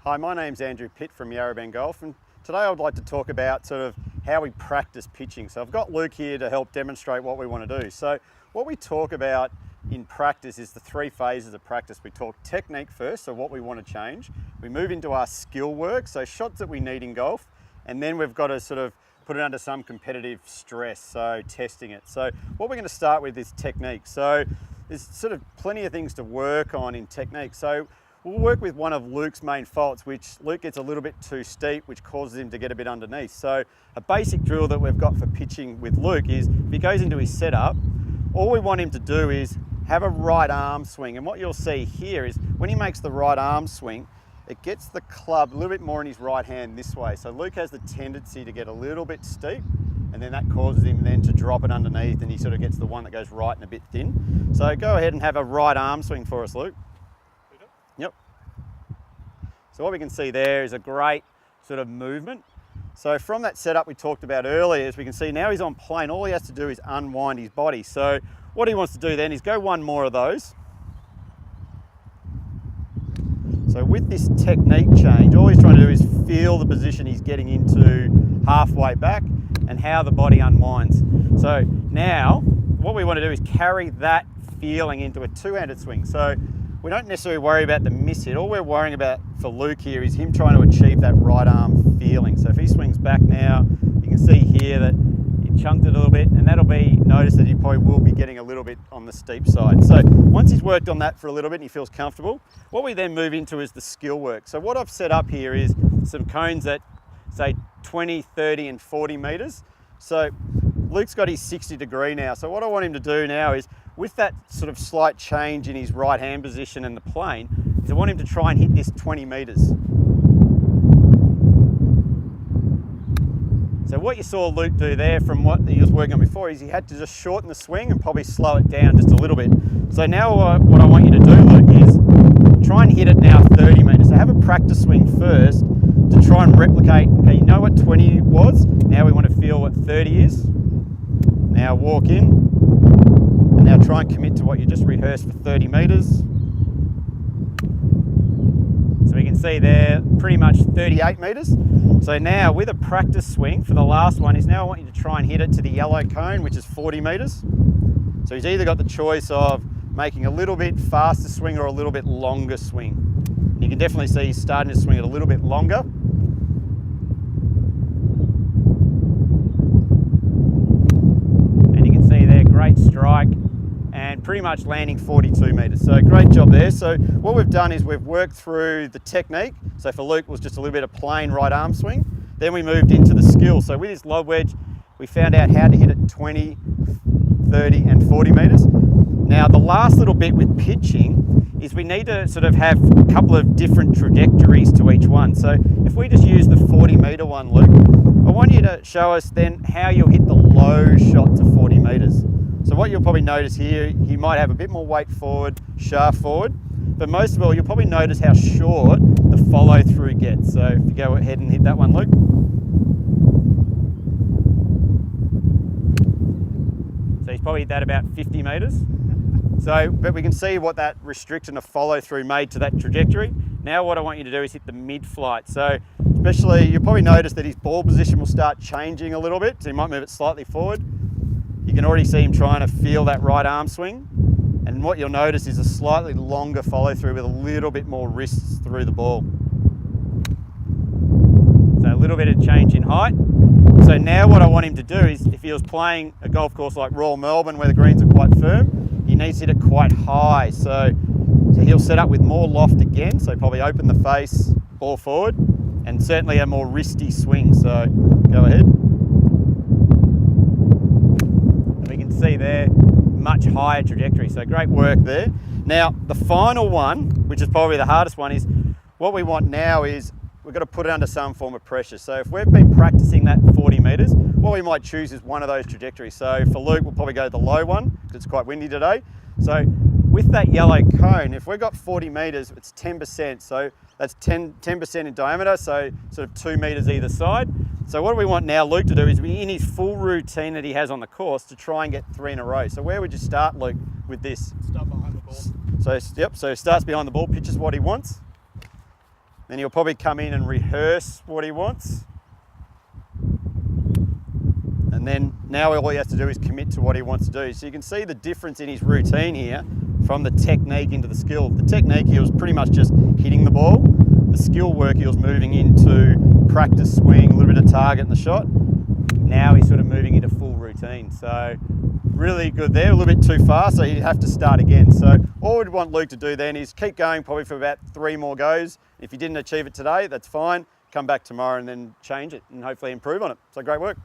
Hi, my name's Andrew Pitt from Yarrabang Golf, and today I would like to talk about sort of how we practice pitching. So I've got Luke here to help demonstrate what we want to do. So what we talk about in practice is the three phases of practice. We talk technique first, so what we want to change. We move into our skill work, so shots that we need in golf, and then we've got to sort of put it under some competitive stress, so testing it. So what we're going to start with is technique. So there's sort of plenty of things to work on in technique. So we'll work with one of Luke's main faults, which Luke gets a little bit too steep, which causes him to get a bit underneath. So a basic drill that we've got for pitching with Luke is if he goes into his setup, all we want him to do is have a right arm swing. And what you'll see here is when he makes the right arm swing, it gets the club a little bit more in his right hand this way. So Luke has the tendency to get a little bit steep, and then that causes him then to drop it underneath, and he sort of gets the one that goes right and a bit thin. So go ahead and have a right arm swing for us, Luke. Yep. So what we can see there is a great sort of movement. So from that setup we talked about earlier, as we can see now he's on plane, all he has to do is unwind his body. So what he wants to do then is go one more of those. So with this technique change, all he's trying to do is feel the position he's getting into halfway back and how the body unwinds. So now what we want to do is carry that feeling into a two-handed swing. So we don't necessarily worry about the miss hit. All we're worrying about for Luke here is him trying to achieve that right arm feeling. So if he swings back now, you can see here that he chunked it a little bit, and that'll be, notice that he probably will be getting a little bit on the steep side. So once he's worked on that for a little bit and he feels comfortable, what we then move into is the skill work. So what I've set up here is some cones at say 20, 30 and 40 meters. So Luke's got his 60 degree now. So what I want him to do now is, with that sort of slight change in his right hand position and the plane, is I want him to try and hit this 20 meters. So what you saw Luke do there from what he was working on before is he had to just shorten the swing and probably slow it down just a little bit. So now what I want you to do, Luke, is try and hit it now 30 meters. So have a practice swing first to try and replicate, okay, you know what 20 was, now we want to feel what 30 is. Now walk in, and now try and commit to what you just rehearsed for 30 meters. So we can see there pretty much 38 meters. So now with a practice swing for the last one is now I want you to try and hit it to the yellow cone, which is 40 meters. So he's either got the choice of making a little bit faster swing or a little bit longer swing. You can definitely see he's starting to swing it a little bit longer. And you can see there, great strike, and pretty much landing 42 meters. So great job there. So what we've done is we've worked through the technique. So for Luke it was just a little bit of plain right arm swing. Then we moved into the skill. So with his lob wedge, we found out how to hit it 20, 30 and 40 meters. Now the last little bit with pitching is we need to sort of have a couple of different trajectories to each one. So if we just use the 40 meter one, Luke, I want you to show us then how you'll hit the low shot to 40 meters. So what you'll probably notice here, he might have a bit more weight forward, shaft forward, but most of all, you'll probably notice how short the follow through gets. So if you go ahead and hit that one, Luke. So he's probably hit that about 50 meters. So, but we can see what that restriction of follow through made to that trajectory. Now what I want you to do is hit the mid-flight. So especially, you'll probably notice that his ball position will start changing a little bit. So he might move it slightly forward. You can already see him trying to feel that right arm swing. And what you'll notice is a slightly longer follow through with a little bit more wrists through the ball. So a little bit of change in height. So now what I want him to do is, if he was playing a golf course like Royal Melbourne where the greens are quite firm, he needs to hit it quite high. So he'll set up with more loft again. So probably open the face, ball forward, and certainly a more wristy swing. So go ahead. We can see there, much higher trajectory. So great work there. Now the final one, which is probably the hardest one, is what we want now is we've got to put it under some form of pressure. So if we've been practicing that 40 meters, what we might choose is one of those trajectories. So for Luke, we'll probably go the low one because it's quite windy today. So with that yellow cone, if we've got 40 meters, it's 10%. So that's 10% in diameter, so sort of 2 meters either side. So what we want now Luke to do is, in his full routine that he has on the course, to try and get 3 in a row. So where would you start, Luke, with this? Start behind the ball. So, yep, so starts behind the ball, pitches what he wants. Then he'll probably come in and rehearse what he wants. And then now all he has to do is commit to what he wants to do. So you can see the difference in his routine here from the technique into the skill. The technique, he was pretty much just hitting the ball. The skill work, he was moving into practice swing, a little bit of target in the shot. Now he's sort of moving into full routine. So really good there, a little bit too far, so he'd have to start again. So all we'd want Luke to do then is keep going probably for about 3 more goes. If you didn't achieve it today, that's fine. Come back tomorrow and then change it and hopefully improve on it. So great work.